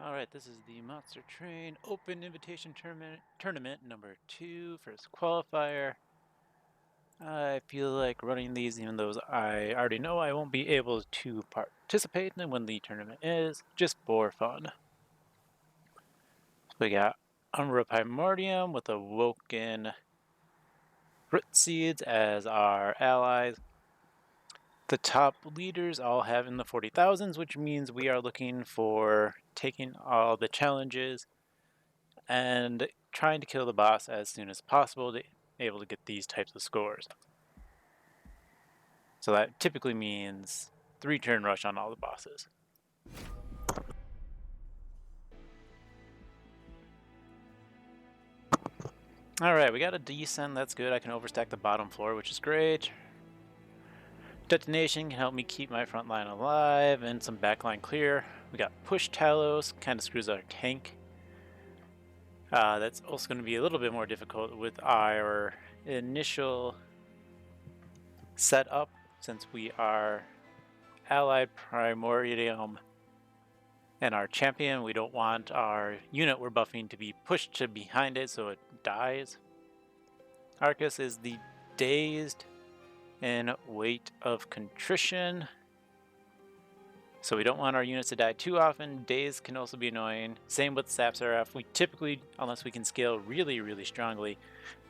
Alright, this is the Monster Train Open Invitation Tournament number 2, first qualifier. I feel like running these even though I already know I won't be able to participate in when the tournament is, just for fun. So we got Primordium with Awoken Root Seeds as our allies. The top leaders all have in the 40,000s, which means we are looking for taking all the challenges and trying to kill the boss as soon as possible to be able to get these types of scores. So that typically means 3-turn rush on all the bosses. Alright, we got a descent, that's good. I can overstack the bottom floor, which is great. Detonation can help me keep my front line alive and some backline clear. We got Push Talos, kind of screws our tank. That's also going to be a little bit more difficult with our initial setup, since we are allied Primordium and our champion. We don't want our unit we're buffing to be pushed to behind it so it dies. Arcus is the Dazed and Weight of Contrition, so we don't want our units to die too often. Dazed can also be annoying. Same with Sap Seraph. We typically, unless we can scale really strongly,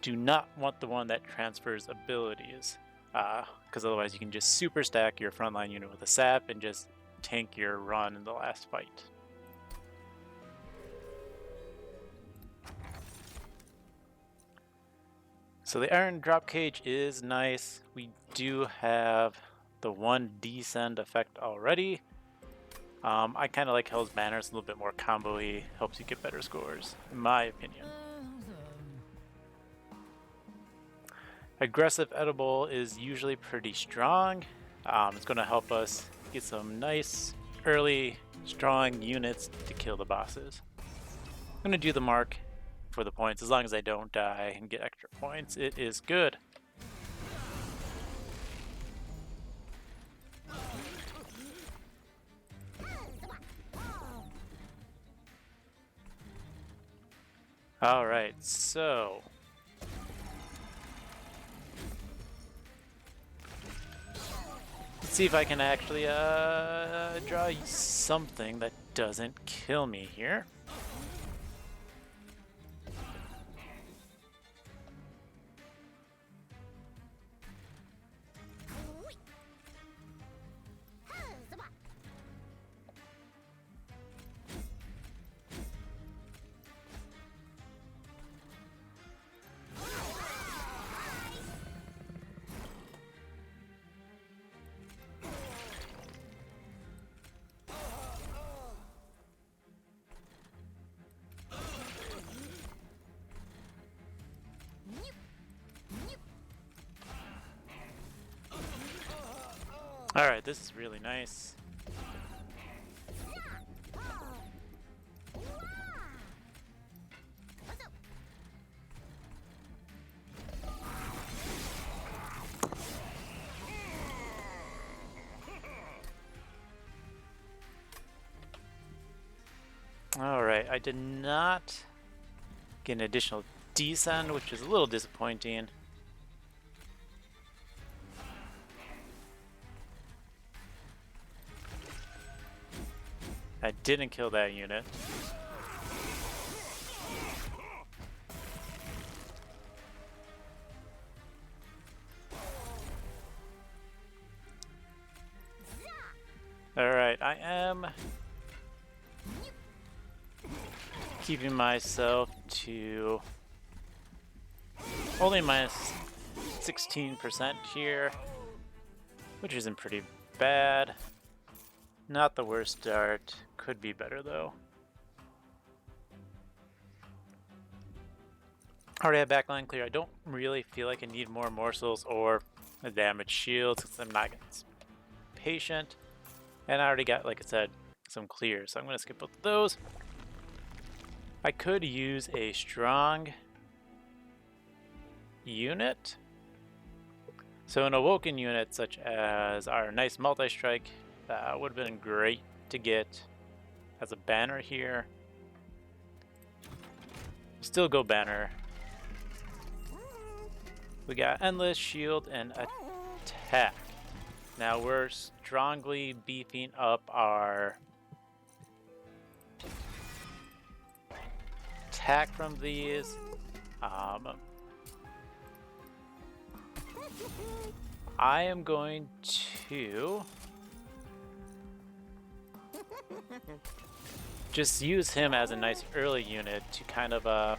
do not want the one that transfers abilities, because otherwise you can just super stack your frontline unit with a sap and just tank your run in the last fight. So the Iron Drop Cage is nice. We do have the 1 descend effect already. I kind of like Hell's Banner. It's a little bit more combo-y, helps you get better scores, in my opinion. Aggressive Edible is usually pretty strong. It's going to help us get some nice, early, strong units to kill the bosses. I'm going to do the mark for the points. As long as I don't die and get extra points, it is good. Alright, so let's see if I can actually draw something that doesn't kill me here. Alright, this is really nice. Alright, I did not get an additional descend, which is a little disappointing. I didn't kill that unit. Alright, I am keeping myself to only minus 16% here, which isn't pretty bad. Not the worst start. Could be better though. Already have backline clear. I don't really feel like I need more morsels or a damaged shield since I'm not patient. And I already got, like I said, some clear, so I'm going to skip both of those. I could use a strong unit. So an awoken unit such as our nice multi-strike would have been great to get as a banner here. Still go banner. We got endless shield and attack. Now we're strongly beefing up our attack from these. I am going to just use him as a nice early unit to kind of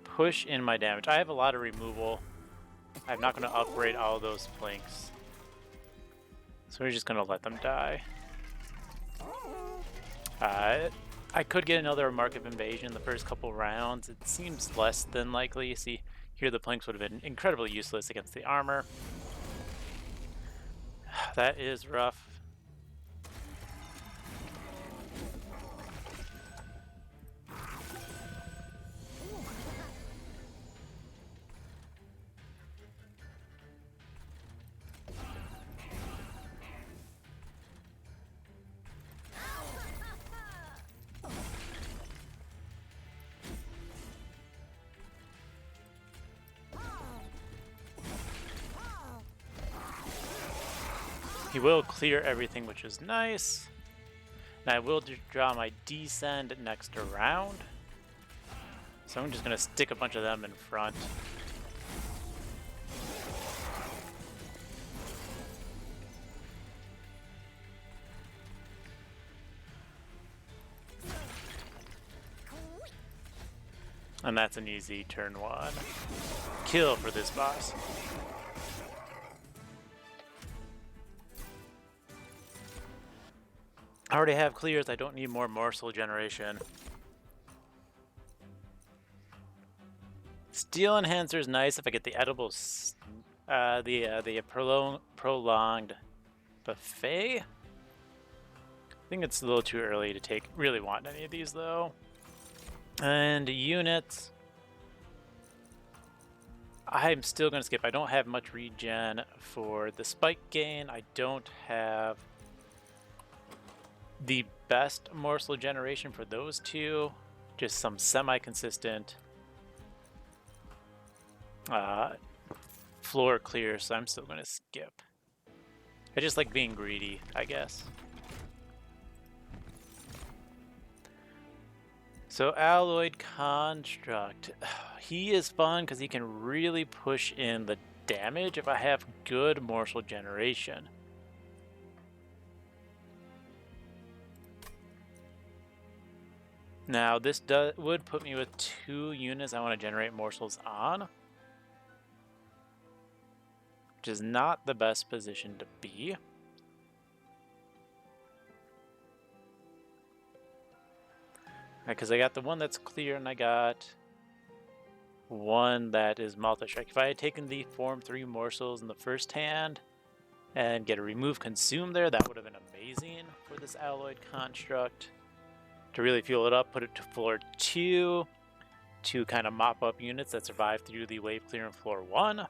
push in my damage. I have a lot of removal. I'm not going to upgrade all of those flanks. So we're just going to let them die. I could get another Mark of Invasion in the first couple rounds. It seems less than likely. See, here the planks would have been incredibly useless against the armor. That is rough. He will clear everything, which is nice. And I will draw my descend next round. So I'm just going to stick a bunch of them in front. And that's an easy turn 1 kill for this boss. I already have clears, I don't need more morsel generation. Steel Enhancer is nice if I get the edible, the prolonged buffet. I think it's a little too early to really want any of these though. And units, I'm still going to skip. I don't have much regen for the spike gain. I don't have the best morsel generation for those two. Just some semi-consistent floor clear, so I'm still going to skip. I just like being greedy, I guess. So Alloyed Construct, he is fun because he can really push in the damage if I have good morsel generation. Now this would put me with 2 units I want to generate morsels on, which is not the best position to be. Because I got the one that's clear and I got one that is multi-strike. If I had taken the Form 3 morsels in the first hand and get a remove consume there, that would have been amazing for this Alloyed Construct. To really fuel it up, put it to floor 2 to kind of mop up units that survive through the wave clear in floor 1.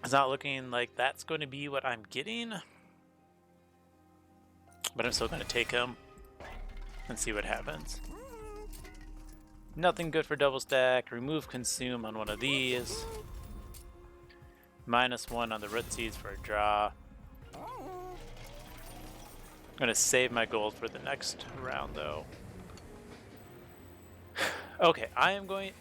It's not looking like that's going to be what I'm getting. But I'm still going to take him and see what happens. Nothing good for double stack. Remove consume on one of these. -1 on the Rootsies for a draw. I'm going to save my gold for the next round though. Okay, I am going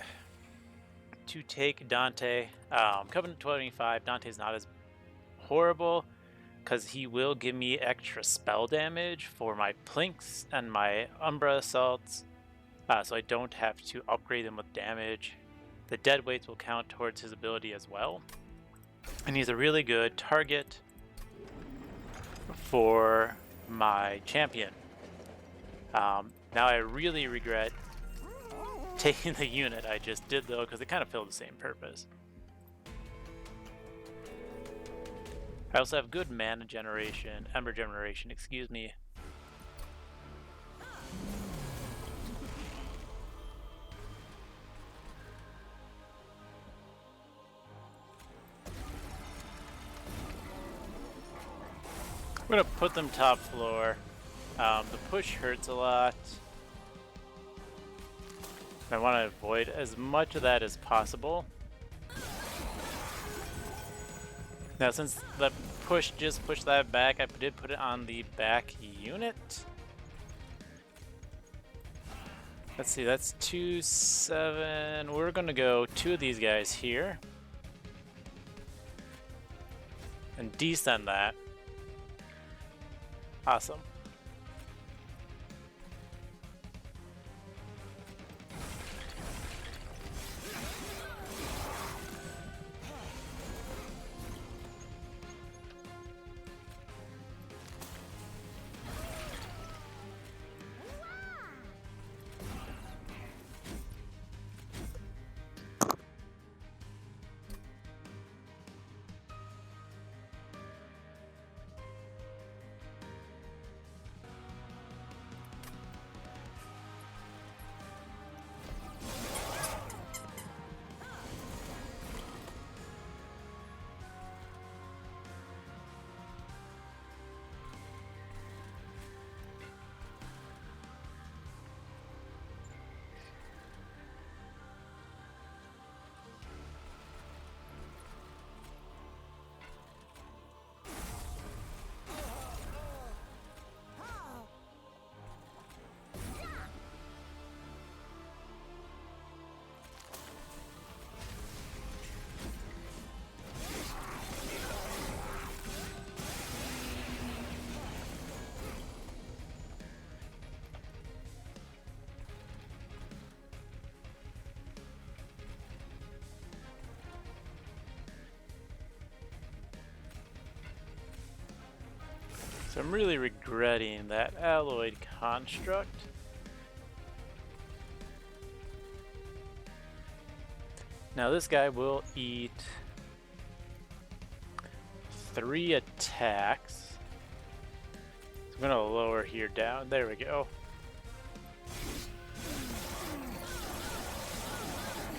to take Dante. Covenant 25, Dante's not as horrible, because he will give me extra spell damage for my Plinks and my Umbra Assaults, so I don't have to upgrade them with damage. The dead weights will count towards his ability as well. And he's a really good target for my champion. Now I really regret taking the unit I just did though, because it kind of filled the same purpose. I also have good mana generation, ember generation, excuse me. gonna put them top floor. The push hurts a lot. I want to avoid as much of that as possible. Now, since the push just pushed that back, I did put it on the back unit. Let's see, that's 2, 7. We're gonna go 2 of these guys here. And descend that. Awesome. So I'm really regretting that alloyed construct. Now this guy will eat 3 attacks. So I'm gonna lower here down. There we go.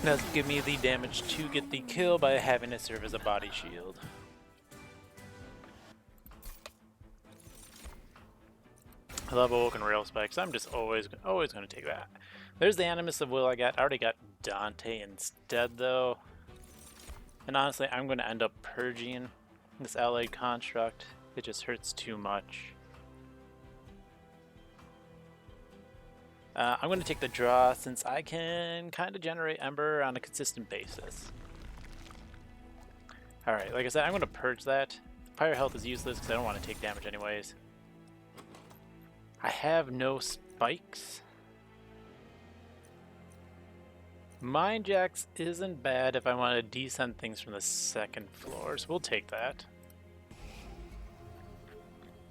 Now give me the damage to get the kill by having it serve as a body shield. I love Awoken Rail Spikes. I'm just always going to take that. There's the Animus of Will I got. I already got Dante instead, though. And honestly, I'm going to end up purging this allied construct. It just hurts too much. I'm going to take the draw since I can kind of generate Ember on a consistent basis. Alright, like I said, I'm going to purge that. Fire health is useless because I don't want to take damage anyways. I have no spikes. Mind Jacks isn't bad if I want to descend things from the 2nd floor, so we'll take that.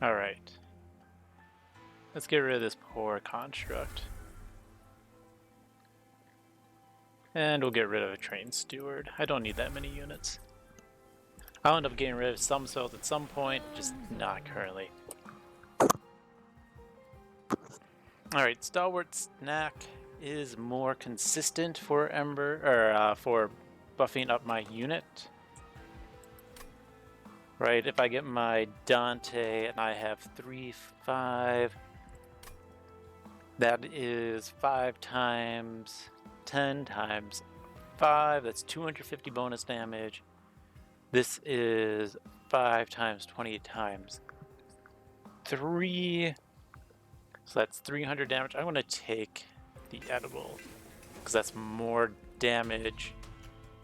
Alright. Let's get rid of this poor construct. And we'll get rid of a Train Steward. I don't need that many units. I'll end up getting rid of some cells at some point, just not currently. Alright, Stalwart Snack is more consistent for Ember, or for buffing up my unit. Right, if I get my Dante and I have 3, 5, that is 5 times 10 times 5, that's 250 bonus damage. This is 5 times 20 times 3. So that's 300 damage. I'm going to take the edible because that's more damage,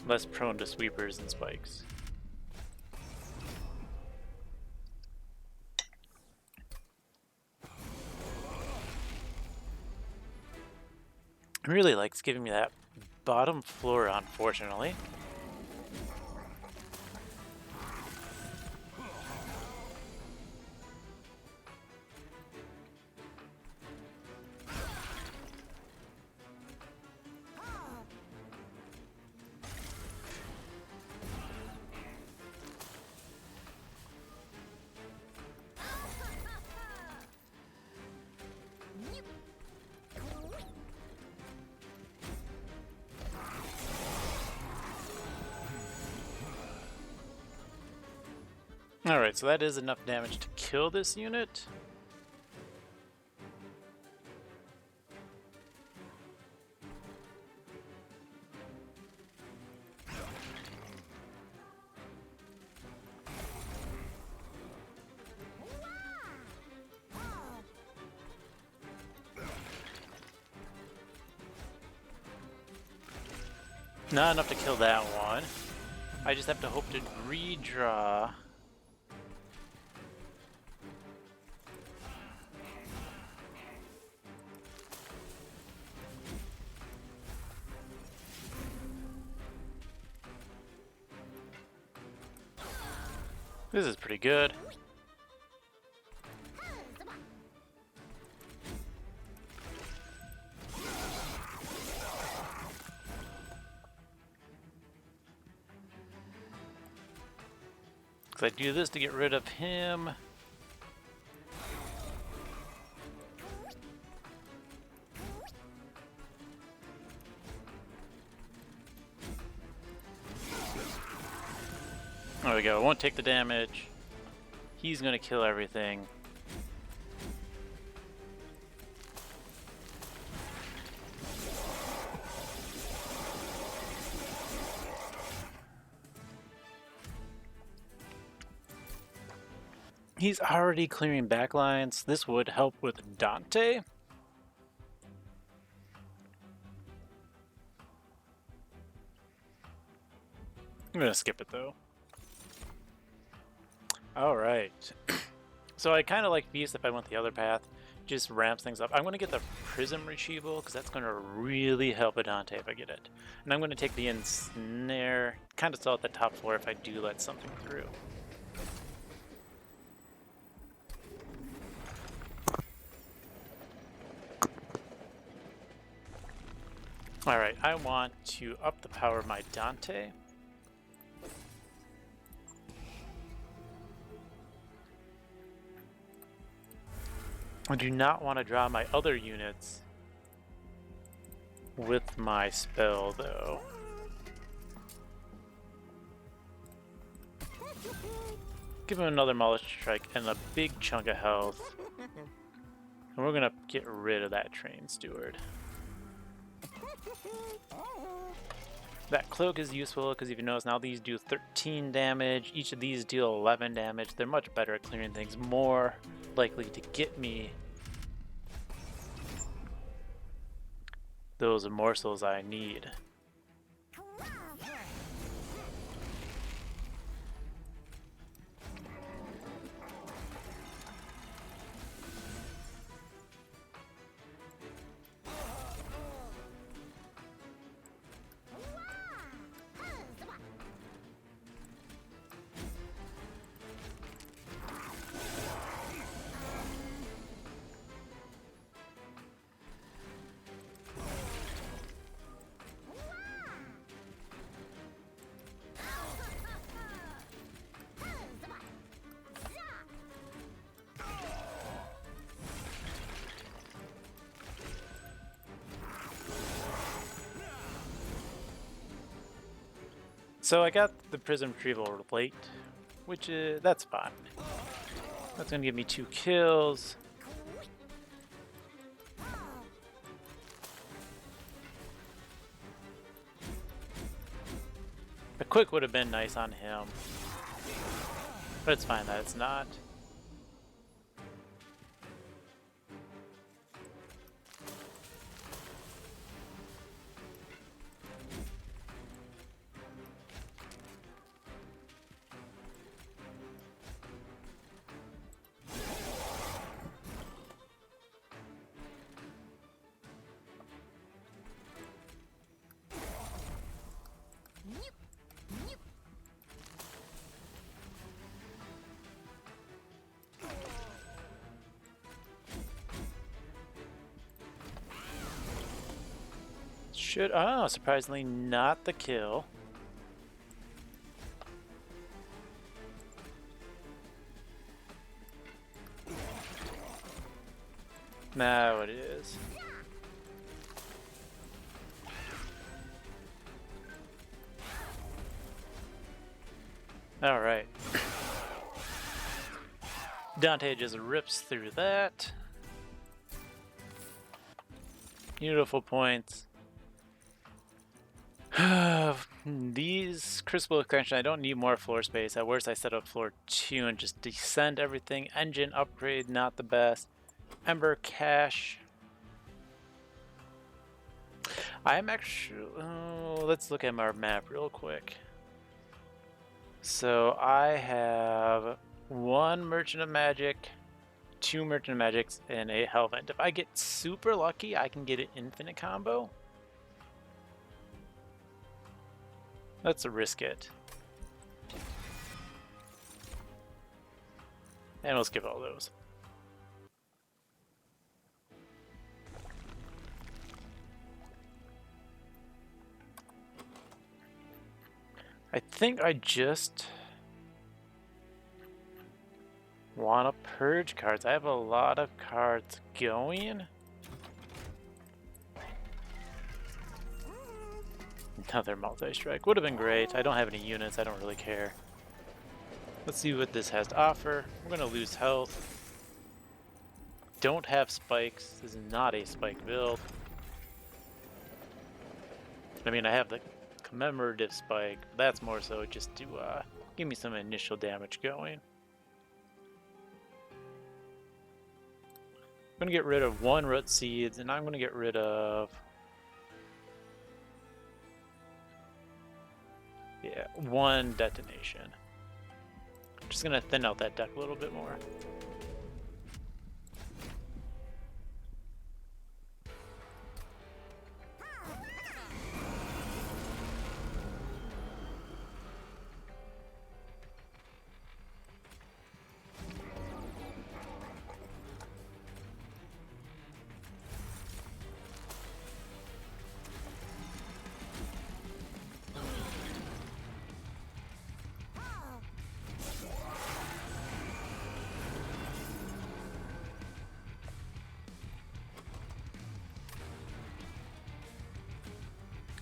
less prone to sweepers and spikes. It really likes giving me that bottom floor, unfortunately. Alright, so that is enough damage to kill this unit. Not enough to kill that one. I just have to hope to redraw. This is pretty good. I do this to get rid of him. There we go. Won't take the damage. He's gonna kill everything. He's already clearing backlines. This would help with Dante. I'm gonna skip it though. Alright. So I kind of like Beast if I went the other path. Just ramps things up. I'm going to get the Prism Retrieval because that's going to really help a Dante if I get it. And I'm going to take the Ensnare, kind of still at the top floor if I do let something through. Alright, I want to up the power of my Dante. I do not want to draw my other units with my spell, though. Give him another Mollusk Strike and a big chunk of health. And we're going to get rid of that Train Steward. That Cloak is useful because if you notice now these do 13 damage, each of these deal 11 damage. They're much better at clearing things, more likely to get me those morsels I need. So I got the Prism Retrieval late, which is, that's fine. That's gonna give me 2 kills. A quick would have been nice on him, but it's fine that it's not. Should, oh, surprisingly not the kill. Now it is. All right. Dante just rips through that. Beautiful points. These Crucible expansion, I don't need more floor space. At worst, I set up floor 2 and just descend everything. Engine upgrade, not the best. Ember cache. I'm actually... let's look at our map real quick. So I have 1 Merchant of Magic, 2 Merchant of Magics, and a Hellvent. If I get super lucky, I can get an infinite combo. Let's risk it. And we'll skip all those. I think I just want to purge cards. I have a lot of cards going. Another multi-strike would have been great. I don't have any units. I don't really care. Let's see what this has to offer. We're going to lose health. Don't have spikes. This is not a spike build. I mean, I have the commemorative spike. But that's more so just to give me some initial damage going. I'm going to get rid of 1 Root Seeds, and I'm going to get rid of... yeah, 1 Detonation. I'm just going to thin out that deck a little bit more.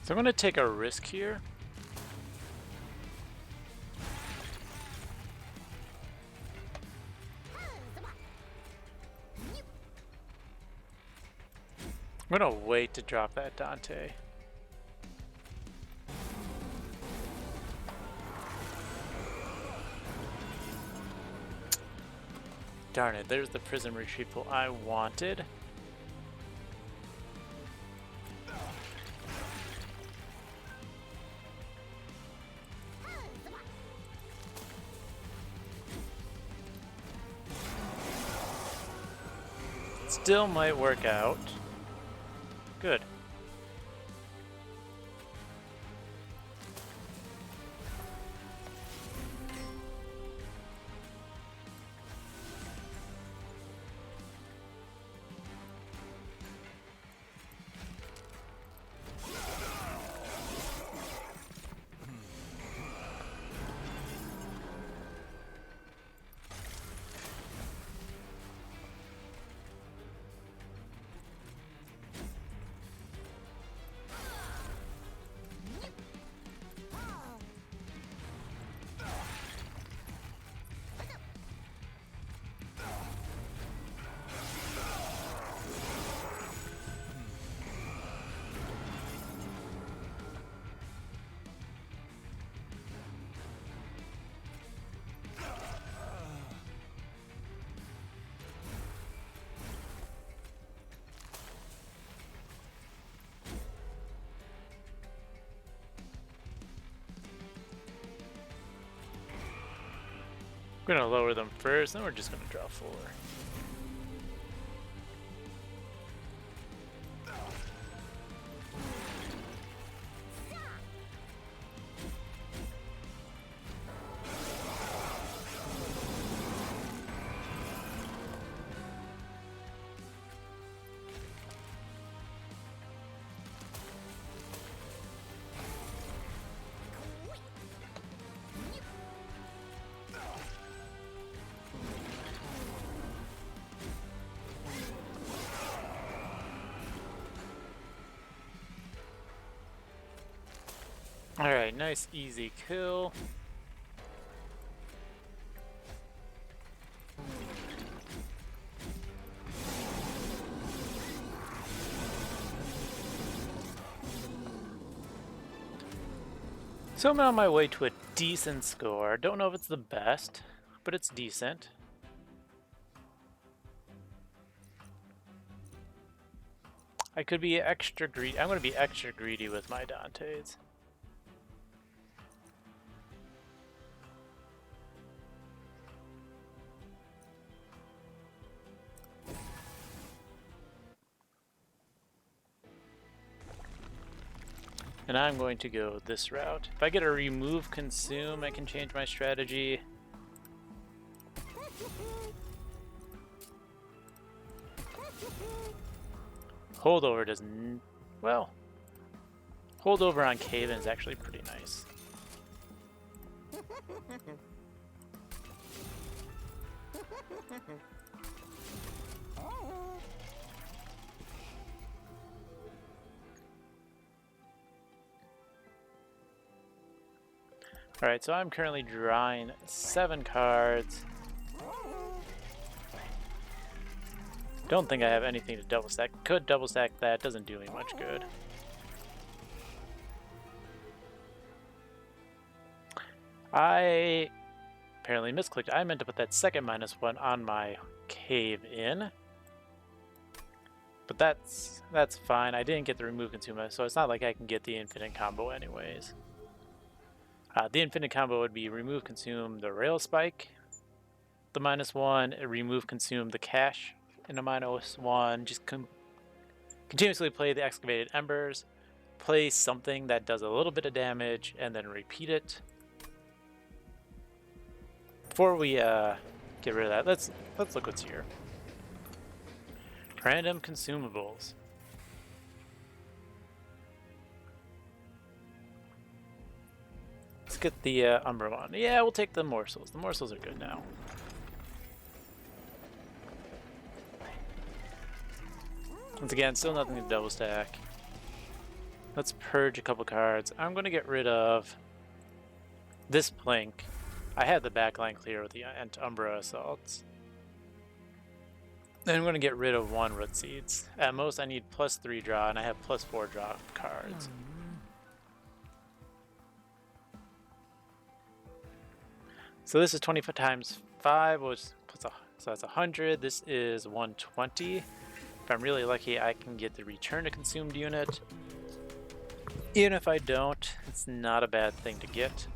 So I'm going to take a risk here. I'm going to wait to drop that Dante. Darn it, there's the Prism Retrieval I wanted. Still might work out. Good. We're gonna lower them first, then we're just gonna draw 4. Alright, nice easy kill. So I'm on my way to a decent score. Don't know if it's the best, but it's decent. I could be extra greedy. I'm going to be extra greedy with my Dantes. And I'm going to go this route. If I get a remove consume, I can change my strategy. Holdover doesn't... well... holdover on Caven is actually pretty nice. Alright, so I'm currently drawing 7 cards. Don't think I have anything to double stack. Could double stack that, doesn't do me much good. I apparently misclicked. I meant to put that second -1 on my cave in. But that's fine. I didn't get the remove consumer, so it's not like I can get the infinite combo anyways. The infinite combo would be remove consume the rail spike, the -1, remove consume the cache in a -1, just continuously play the excavated embers, play something that does a little bit of damage, and then repeat it. Before we get rid of that, let's look what's here. Random consumables. Let's get the Umbra one. Yeah, we'll take the morsels. The morsels are good now. Once again, still nothing to double stack. Let's purge a couple cards. I'm going to get rid of this Plink. I had the backline clear with the Umbra Assaults. Then I'm going to get rid of 1 Root Seeds. At most, I need +3 draw, and I have +4 draw cards. So this is 25 times 5, which so that's 100. This is 120. If I'm really lucky, I can get the return to consumed unit. Even if I don't, it's not a bad thing to get.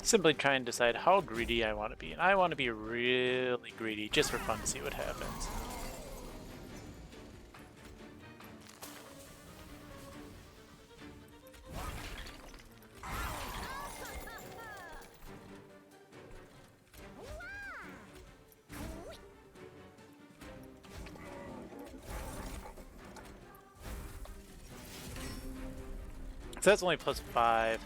Simply try and decide how greedy I want to be. And I want to be really greedy just for fun to see what happens. So that's only +5.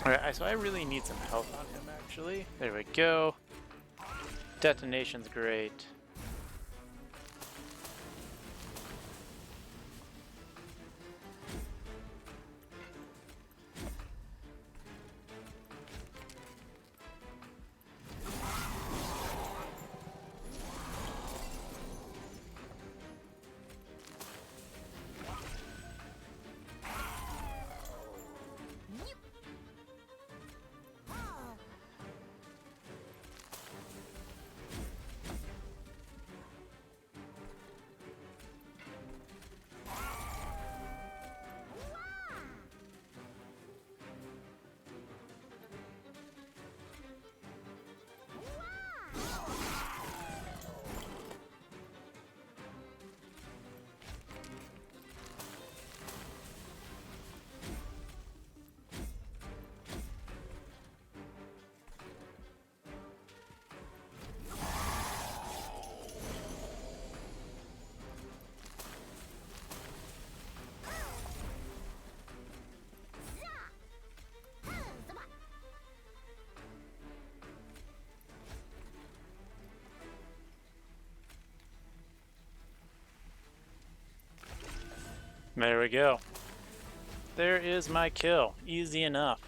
Alright, so I really need some health on him, actually. There we go. Detonation's great. There we go. There is my kill. Easy enough.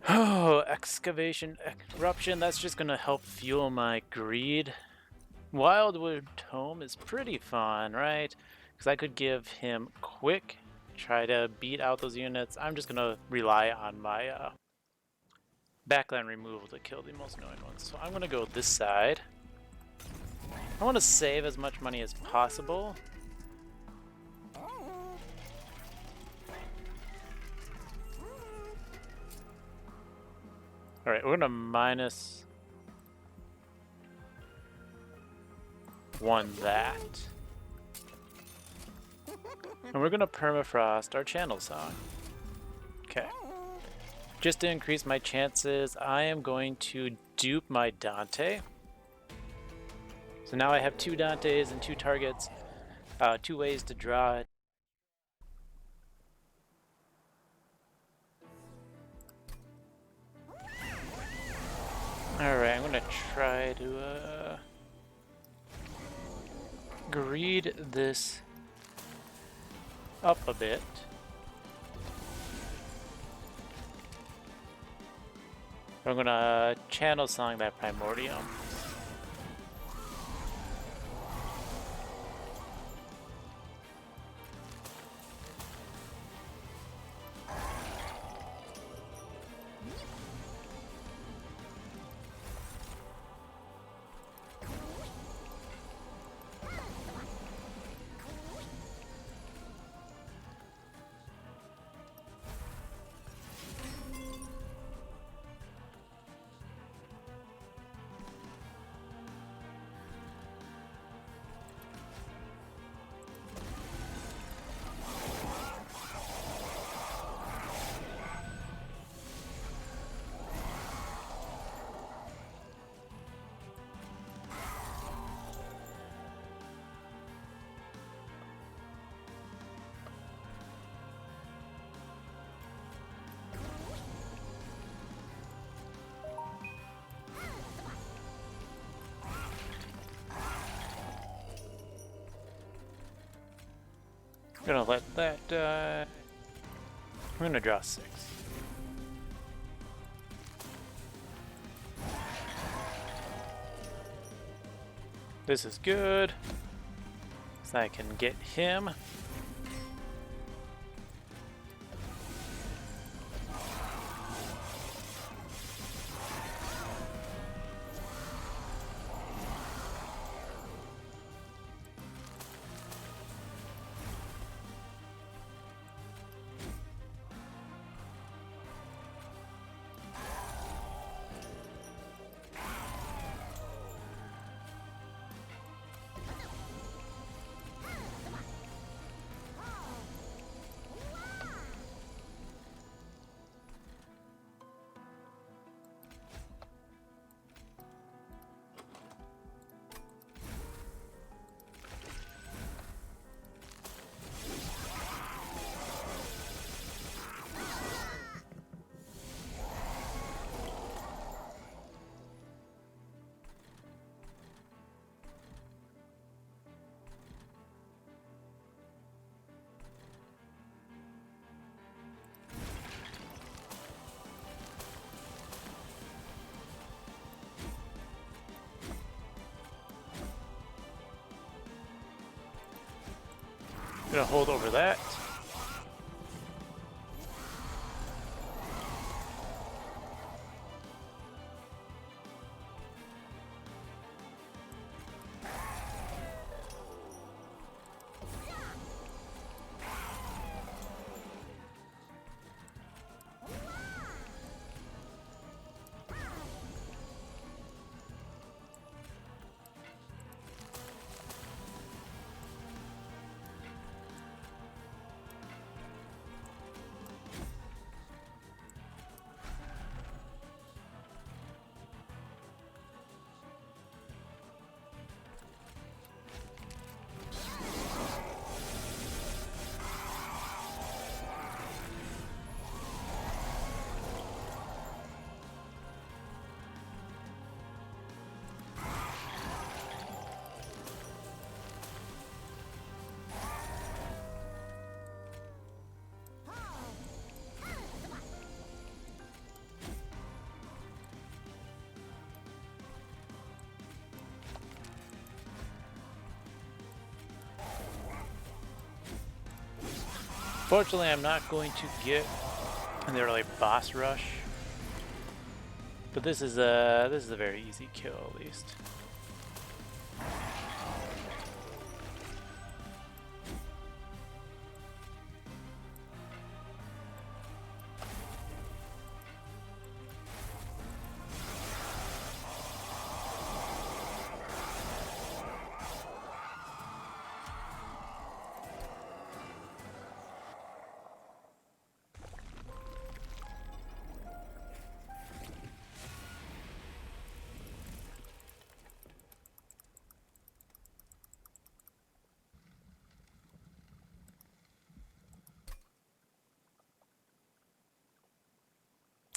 Oh, excavation, eruption, that's just gonna help fuel my greed. Wildwood Tome is pretty fun, right? Because I could give him quick, try to beat out those units. I'm just gonna rely on my backline removal to kill the most annoying ones. So I'm gonna go this side. I want to save as much money as possible. Alright, we're gonna minus 1 that. And we're gonna permafrost our Channelsong. Okay. Just to increase my chances, I am going to dupe my Dante. So now I have 2 Dantes and 2 targets, 2 ways to draw it. Alright, I'm gonna try to greed this up a bit. I'm gonna Channelsong that Primordium. I'm gonna let that die. I'm gonna draw 6. This is good, so I can get him. Gonna hold over that. Unfortunately, I'm not going to get an early boss rush, but this is a very easy kill at least.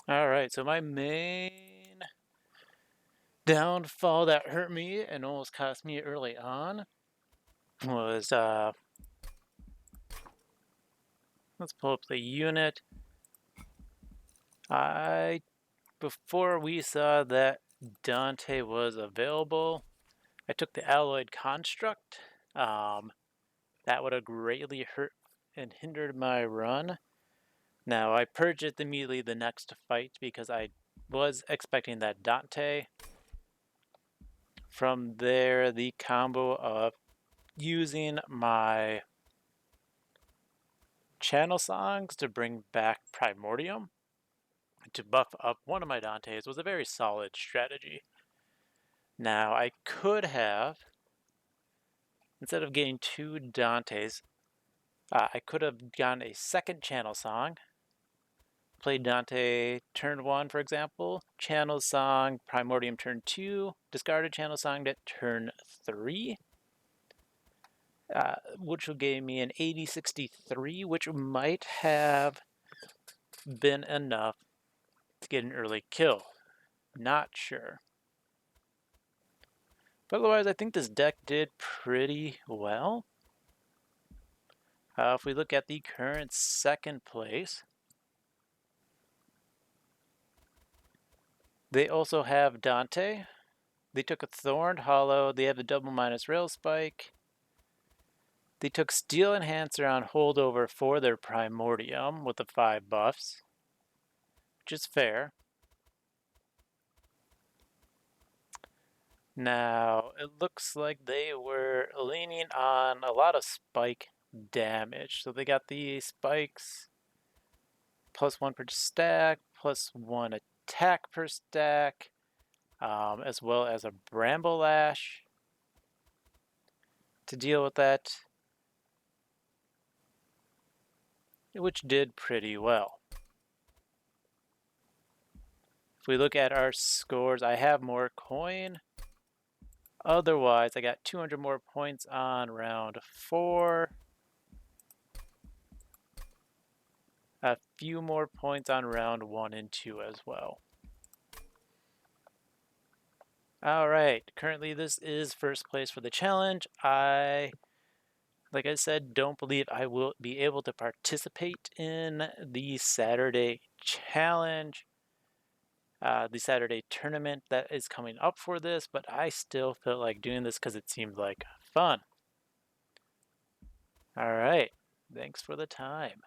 Alright, so my main downfall that hurt me and almost cost me early on was, let's pull up the unit. Before we saw that Dante was available, I took the Alloyed Construct. That would have greatly hurt and hindered my run. Now, I purged it immediately the next fight because I was expecting that Dante. From there, the combo of using my Channelsongs to bring back Primordium to buff up one of my Dantes was a very solid strategy. Now, I could have, instead of getting two Dantes, I could have gotten a second Channelsong, played Dante turn 1, for example, Channelsong, Primordium turn 2, discarded Channelsong at turn 3, which would give me an 80-63, which might have been enough to get an early kill. Not sure. But otherwise, I think this deck did pretty well. If we look at the current second place, they also have Dante. They took a Thorned Hollow. They have the double minus Rail Spike. They took Steel Enhancer on holdover for their Primordium with the 5 buffs, which is fair. Now, it looks like they were leaning on a lot of spike damage. So they got the spikes +1 per stack, +1 attack per stack, as well as a Bramble Lash to deal with that, which did pretty well. If we look at our scores, I have more coin. Otherwise, I got 200 more points on round 4. A few more points on round 1 and 2 as well. Alright, currently this is first place for the challenge. Like I said, don't believe I will be able to participate in the Saturday challenge, the Saturday tournament that is coming up for this, but I still feel like doing this because it seemed like fun. Alright, thanks for the time.